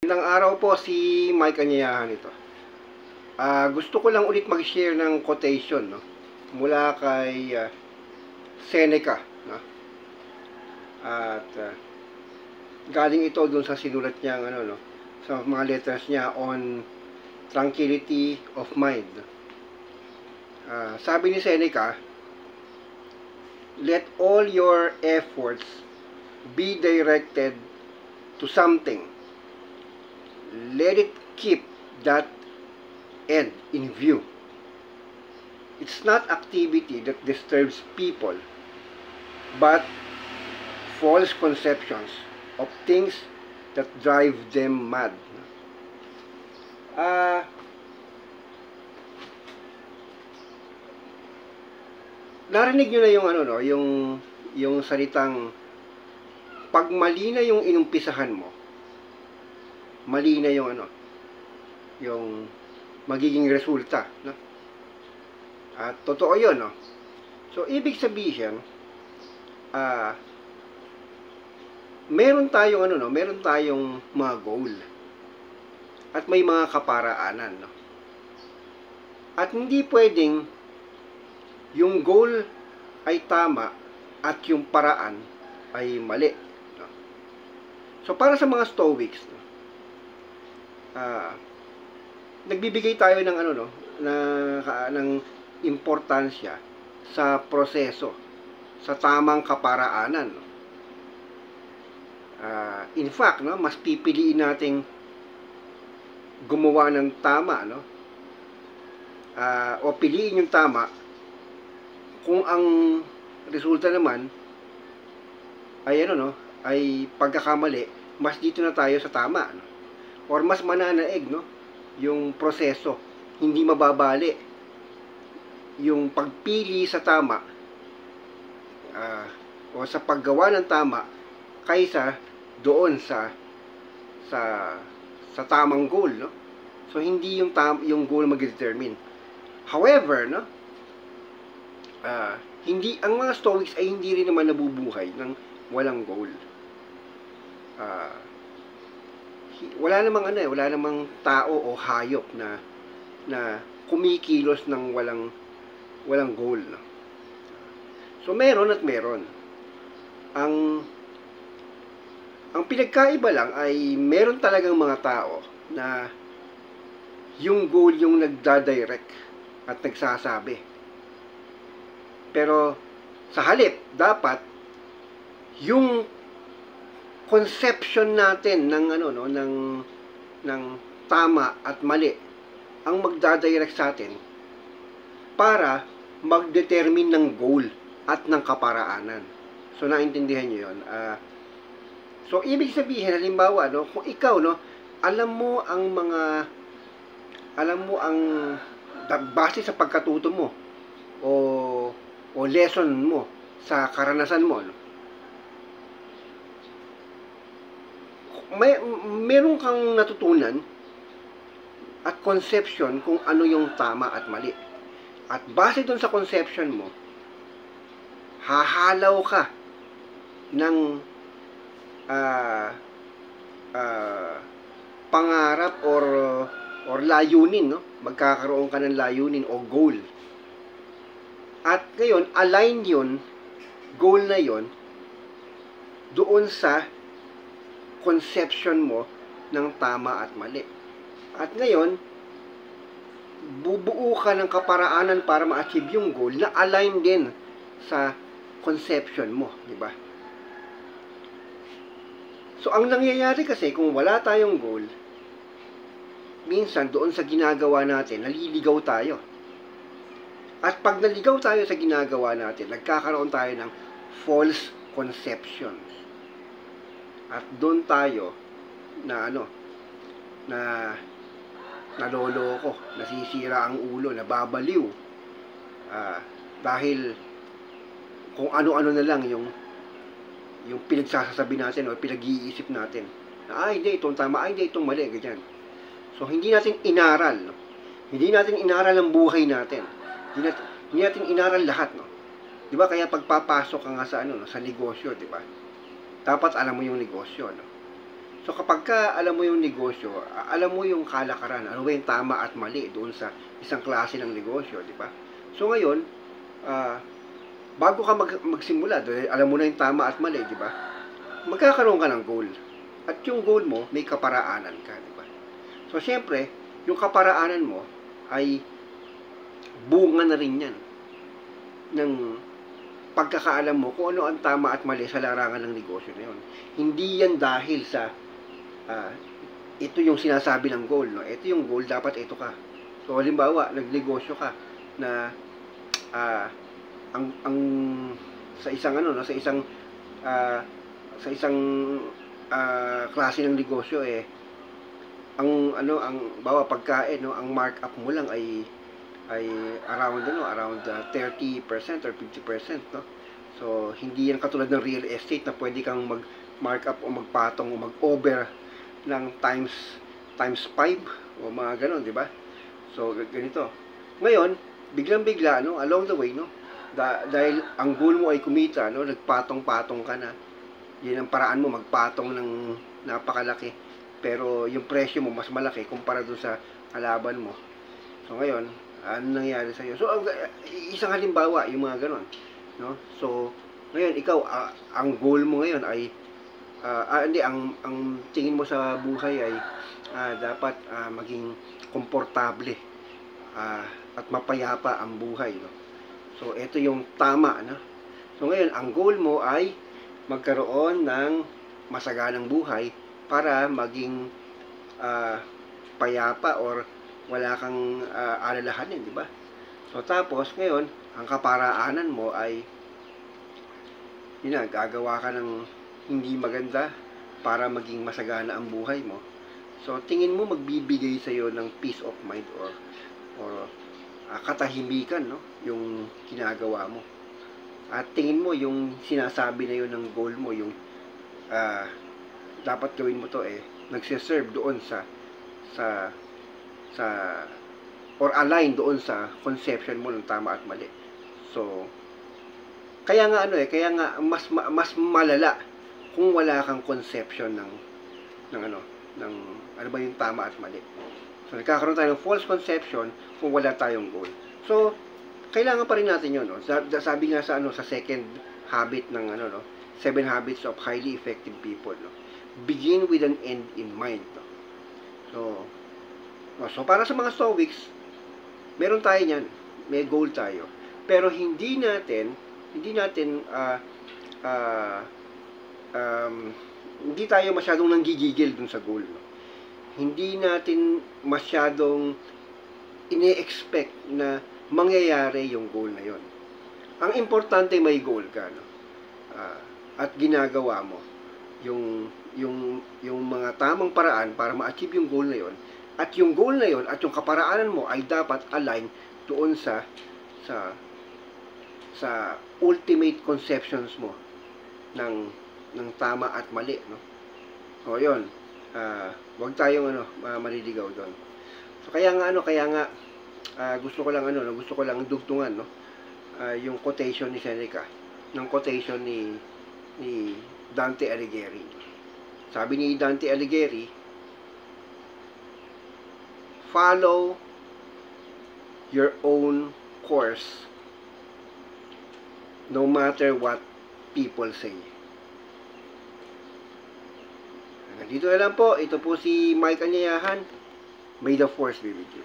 Magandang araw po, si Mike Anyayahan ito. Gusto ko lang ulit mag-share ng quotation, no? Mula kay Seneca, no? At galing ito dun sa sinulat niya, no? Sa mga letters niya on tranquility of mind. Sabi ni Seneca, let all your efforts be directed to something. Let it keep that end in view. It's not activity that disturbs people, but false conceptions of things that drive them mad. Narinig nyo na yung yung salitang pag mali na yung inumpisahan mo, mali na yung yung magiging resulta, no? At totoo 'yon, no? So ibig sabihin, meron tayong meron tayong mga goal. At may mga kaparaanan, no? At hindi pwedeng yung goal ay tama at yung paraan ay mali, no? So para sa mga Stoics, no? Nagbibigay tayo ng ng importansya sa proseso, sa tamang kaparaanan, no? In fact, no, mas pipiliin nating gumawa ng tama, no? O piliin yung tama kung ang resulta naman ay ay pagkakamali, mas dito na tayo sa tama, no? Or mas mananaig, no, yung proseso, hindi mababali yung pagpili sa tama o sa paggawa ng tama kaysa doon sa tamang goal, no? So hindi yung goal mag-determine. However, no, hindi ang mga Stoics ay hindi rin naman nabubuhay ng walang goal. Wala namang tao o hayop na kumikilos ng walang goal, no? So meron at meron. Ang pinagkaiba lang ay meron talagang mga tao na yung goal yung nagdadirect at nagsasabi. Pero sa halip, dapat yung conception natin ng ng tama at mali ang magdadirect sa atin para mag-determine ng goal at ng kaparaanan. So naintindihan niyo 'yon. So ibig sabihin, halimbawa, no, kung ikaw, no, alam mo ang base sa pagkatuto mo o lesson mo sa karanasan mo, no? Meron kang natutunan at conception kung ano yung tama at mali. At base dun sa conception mo, hahalaw ka ng pangarap or layunin, no? Magkakaroon ka ng layunin o goal. At ngayon, align yun, goal na yun, doon sa conception mo ng tama at mali. At ngayon, bubuo ka ng kaparaanan para ma-achieve yung goal na align din sa conception mo, di ba? So, ang nangyayari kasi kung wala tayong goal, minsan doon sa ginagawa natin, naliligaw tayo. At pag naligaw tayo sa ginagawa natin, nagkakaroon tayo ng false conceptions. At doon tayo na naloloko, nasisira ang ulo, nababaliw. Dahil kung ano-ano na lang yung pinagsasabi natin o pinag-iisip natin. Hindi, itong tama, hindi, itong mali, ganyan. So, hindi natin inaral, no? Hindi natin inaral ang buhay natin. Hindi natin inaral lahat, no? Di ba? Kaya pagpapasok ka nga sa, sa negosyo, di ba? Dapat alam mo yung negosyo, no? So kapag ka alam mo yung negosyo, alam mo yung kalakaran, ano ba yung tama at mali doon sa isang klase ng negosyo, di ba? So ngayon, bago ka magsimula, alam mo na yung tama at mali, di ba? Magkakaroon ka ng goal. At yung goal mo, may kaparaanan ka, di ba? So syempre, yung kaparaanan mo ay bunga na rin yan ng pagkakaalam mo kung ano ang tama at mali sa larangan ng negosyo na yun. Hindi yan dahil sa ito yung sinasabi ng goal, no? Ito yung goal, dapat ito ka. So halimbawa, nagnegosyo ka na ang sa isang no, sa isang klase ng negosyo ang bawa pagkain, no, ang markup mo lang ay around 30% or 50%, no. So hindi yan katulad ng real estate na pwede kang mag-markup o magpatong o mag-over ng times 5 o mga ganon, di ba? So ganito. Ngayon, biglang-bigla, no, along the way, no, dahil ang goal mo ay kumita, no, nagpatong-patong ka na. Yan ang paraan mo, magpatong ng napakalaki. Pero yung presyo mo mas malaki kumpara doon sa kalaban mo. So ngayon, ano nangyari sa iyo? So isang halimbawa yung mga ganon, no? So ngayon ikaw ang goal mo ngayon ay hindi, ang tingin mo sa buhay ay dapat maging komportable at mapayapa ang buhay, no? So ito yung tama, no? So ngayon ang goal mo ay magkaroon ng masaganang buhay para maging payapa or wala kang alalahanin, di ba? So tapos ngayon ang kaparaanan mo ay gagawa ka ng hindi maganda para maging masagana ang buhay mo. So tingin mo magbibigay sa iyo ng peace of mind or katahimikan, no, yung ginagawa mo. At tingin mo yung sinasabi na yun ng goal mo, yung dapat gawin mo to nagse-serve doon sa or align doon sa conception mo ng tama at mali. So kaya nga mas malala kung wala kang conception ng ano ba yung tama at mali. So nagkakaroon tayo ng false conception kung wala tayong goal. So kailangan pa rin natin yun, no? Sabi nga sa sa second habit ng 7 habits of highly effective people, no? Begin with an end in mind, no? So para sa mga Stoics, meron tayo niyan, may goal tayo. Pero hindi natin hindi tayo masyadong nanggigigil dun sa goal, no? Hindi natin masyadong ine-expect na mangyayari yung goal na yon. Ang importante may goal ka, no? At ginagawa mo yung mga tamang paraan para ma-achieve yung goal na yon. At yung goal na yon at yung kaparaanan mo ay dapat align doon sa ultimate conceptions mo ng tama at mali, no? O yun, wag tayong maliligaw doon. So kaya nga gusto ko lang dugtungan, no, yung quotation ni Seneca, ng quotation ni Dante Alighieri. Sabi ni Dante Alighieri, follow your own course no matter what people say. Dito na lang po. Ito po si Mike Anyayahan. May the force be with you.